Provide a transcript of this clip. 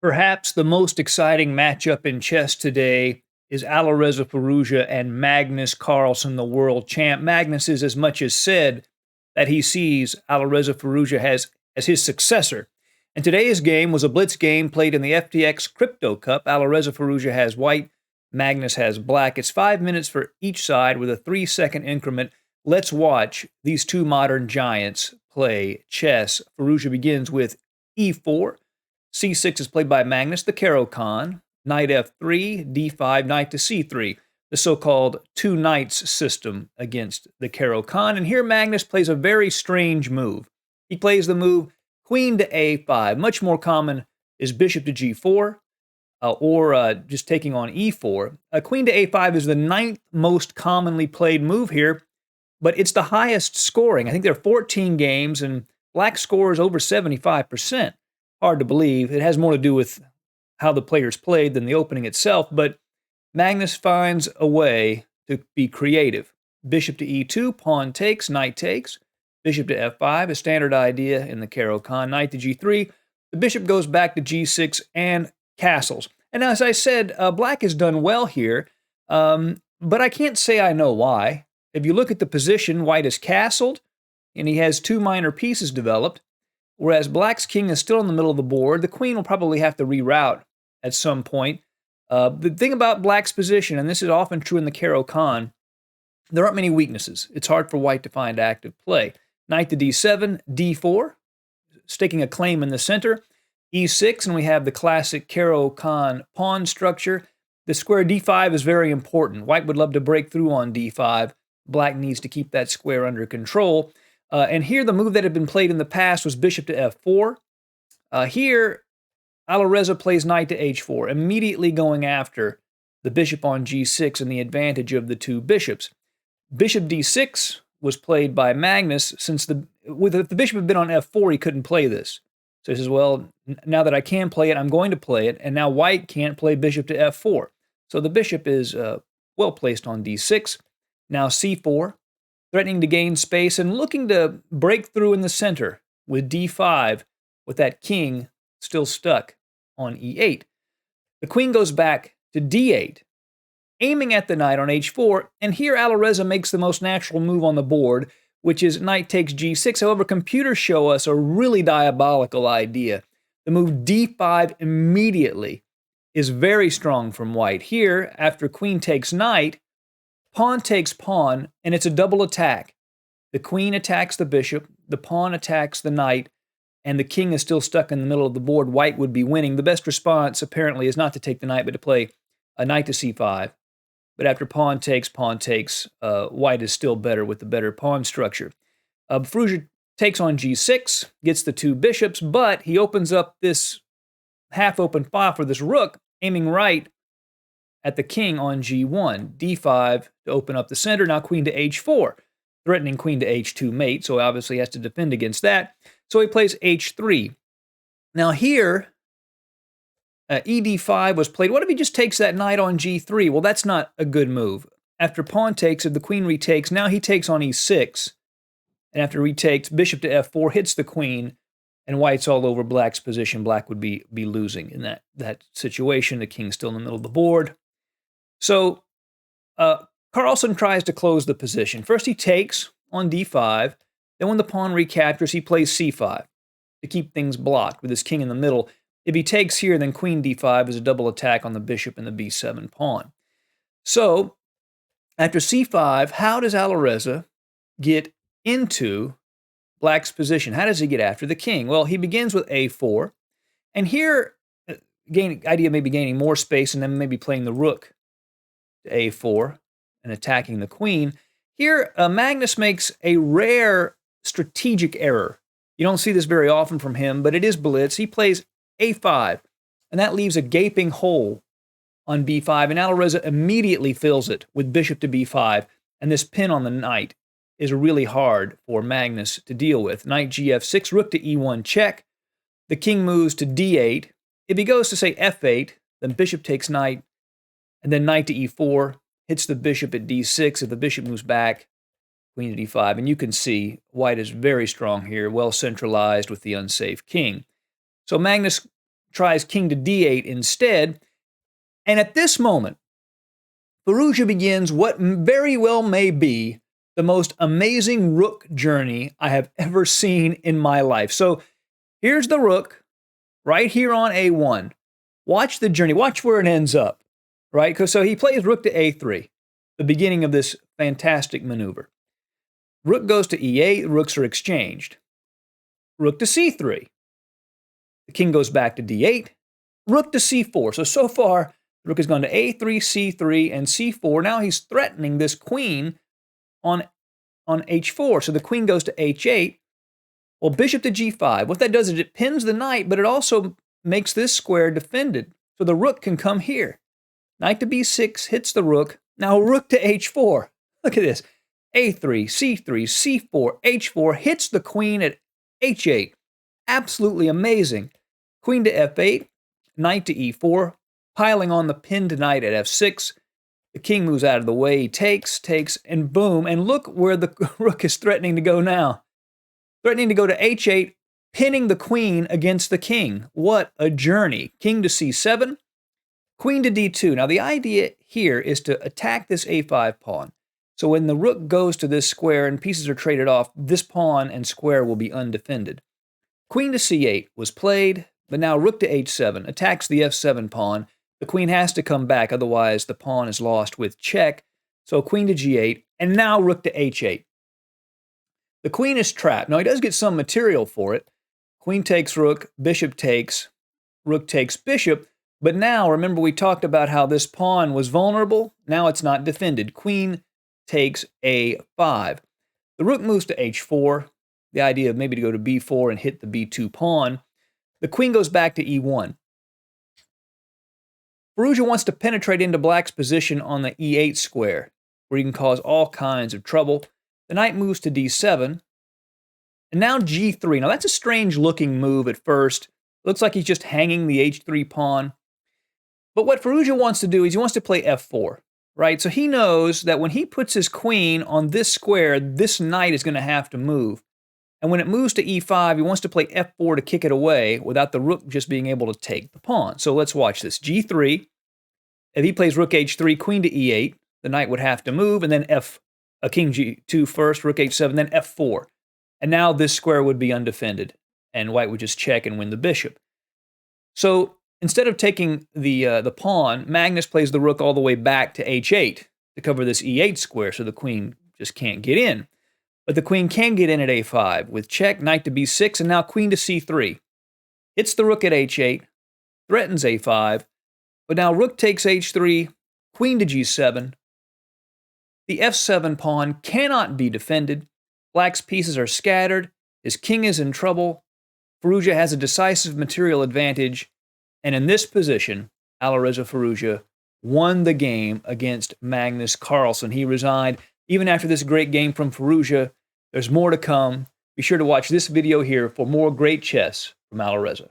Perhaps the most exciting matchup in chess today is Alireza Firouzja and Magnus Carlsen, the world champ. Magnus is as much as said that he sees Alireza Firouzja as his successor. And today's game was a blitz game played in the FTX Crypto Cup. Alireza Firouzja has white, Magnus has black. It's 5 minutes for each side with a 3-second increment. Let's watch these two modern giants play chess. Firouzja begins with e4. C6 is played by Magnus, the Caro-Kann. Knight f3, d5, knight to c3. The so-called two knights system against the Caro-Kann. And here Magnus plays a very strange move. He plays the move queen to a5. Much more common is bishop to g4 or just taking on e4. Queen to a5 is the ninth most commonly played move here, but it's the highest scoring. I think there are 14 games, and black scores over 75%. Hard to believe. It has more to do with how the players played than the opening itself, but Magnus finds a way to be creative. Bishop to e2, pawn takes, knight takes. Bishop to f5, a standard idea in the Caro-Kann. Knight to g3. The bishop goes back to g6 and castles. And as I said, black has done well here, but I can't say I know why. If you look at the position, white is castled, and he has two minor pieces developed, whereas black's king is still in the middle of the board. The queen will probably have to reroute at some point. The thing about black's position, and this is often true in the Caro-Kann, there aren't many weaknesses. It's hard for white to find active play. Knight to d7, d4, staking a claim in the center. e6, and we have the classic Caro-Kann pawn structure. The square d5 is very important. White would love to break through on d5. Black needs to keep that square under control. And here the move that had been played in the past was bishop to f4. Here, Alireza plays knight to h4, immediately going after the bishop on g6 and the advantage of the two bishops. Bishop d6 was played by Magnus, since if the bishop had been on f4, he couldn't play this. So he says, well, now that I can play it, I'm going to play it, and now white can't play bishop to f4. So the bishop is well placed on d6. Now c4, threatening to gain space and looking to break through in the center with d5, with that king still stuck on e8. The queen goes back to d8, aiming at the knight on h4, and here Alireza makes the most natural move on the board, which is knight takes g6. However, computers show us a really diabolical idea. The move d5 immediately is very strong from white. Here, after queen takes knight, pawn takes pawn, and it's a double attack. The queen attacks the bishop, the pawn attacks the knight, and the king is still stuck in the middle of the board. White would be winning. The best response, apparently, is not to take the knight, but to play a knight to c5. But after pawn takes, white is still better with the better pawn structure. Firouzja takes on g6, gets the two bishops, but he opens up this half-open file for this rook, aiming right at the king on g1. d5 to open up the center. Now queen to h4, threatening queen to h2 mate, so he obviously has to defend against that. So he plays h3. Now here, ed5 was played. What if he just takes that knight on g3? Well, that's not a good move. After pawn takes, if the queen retakes, now he takes on e6. And after retakes, bishop to f4 hits the queen, and white's all over black's position. Black would be losing in that situation. The king's still in the middle of the board. So Carlsen tries to close the position. First he takes on d5. Then when the pawn recaptures, he plays c5 to keep things blocked with his king in the middle. If he takes here, then queen d5 is a double attack on the bishop and the b7 pawn. So, after c5, how does Alireza get into black's position? How does he get after the king? Well, he begins with a4, and here, idea maybe gaining more space and then maybe playing the rook to a4 and attacking the queen. Here, Magnus makes a rare strategic error. You don't see this very often from him, but it is blitz. He plays a5, and that leaves a gaping hole on b5, and Alireza immediately fills it with bishop to b5, and this pin on the knight is really hard for Magnus to deal with. Knight gf6, rook to e1 check. The king moves to d8. If he goes to, say, f8, then bishop takes knight, and then knight to e4, hits the bishop at d6. If the bishop moves back, queen to d5, and you can see white is very strong here, well centralized with the unsafe king. So Magnus tries king to d8 instead. And at this moment, Firouzja begins what very well may be the most amazing rook journey I have ever seen in my life. So here's the rook right here on a1. Watch the journey. Watch where it ends up, right? So he plays rook to a3, the beginning of this fantastic maneuver. Rook goes to e8. Rooks are exchanged. Rook to c3. The king goes back to d8. Rook to c4. So far, the rook has gone to a3, c3, and c4. Now he's threatening this queen on h4. So the queen goes to h8. Well, bishop to g5. What that does is it pins the knight, but it also makes this square defended. So the rook can come here. Knight to b6 hits the rook. Now rook to h4. Look at this. a3, c3, c4, h4 hits the queen at h8. Absolutely amazing. Queen to f8, knight to e4, piling on the pinned knight at f6. The king moves out of the way, he takes, and boom. And look where the rook is threatening to go now. Threatening to go to h8, pinning the queen against the king. What a journey. King to c7, queen to d2. Now the idea here is to attack this a5 pawn. So when the rook goes to this square and pieces are traded off, this pawn and square will be undefended. Queen to c8 was played, but now rook to h7 attacks the f7 pawn. The queen has to come back, otherwise the pawn is lost with check. So queen to g8, and now rook to h8. The queen is trapped. Now he does get some material for it. Queen takes rook, bishop takes, rook takes bishop. But now, remember we talked about how this pawn was vulnerable? Now it's not defended. Queen takes a5. The rook moves to h4. The idea of maybe to go to b4 and hit the b2 pawn. The queen goes back to e1. Firouzja wants to penetrate into black's position on the e8 square, where he can cause all kinds of trouble. The knight moves to d7. And now g3. Now that's a strange looking move at first. Looks like he's just hanging the h3 pawn. But what Firouzja wants to do is he wants to play f4. Right, so he knows that when he puts his queen on this square, this knight is going to have to move. And when it moves to e5, he wants to play f4 to kick it away without the rook just being able to take the pawn. So let's watch this. g3. If he plays rook h3, queen to e8, the knight would have to move, and then king g2 first, rook h7, then f4. And now this square would be undefended, and white would just check and win the bishop. So instead of taking the pawn, Magnus plays the rook all the way back to h8 to cover this e8 square, so the queen just can't get in. But the queen can get in at a5 with check, knight to b6, and now queen to c3. Hits the rook at h8, threatens a5, but now rook takes h3, queen to g7. The f7 pawn cannot be defended. Black's pieces are scattered. His king is in trouble. Firouzja has a decisive material advantage. And in this position, Alireza Firouzja won the game against Magnus Carlsen. He resigned. Even after this great game from Firouzja, there's more to come. Be sure to watch this video here for more great chess from Alireza.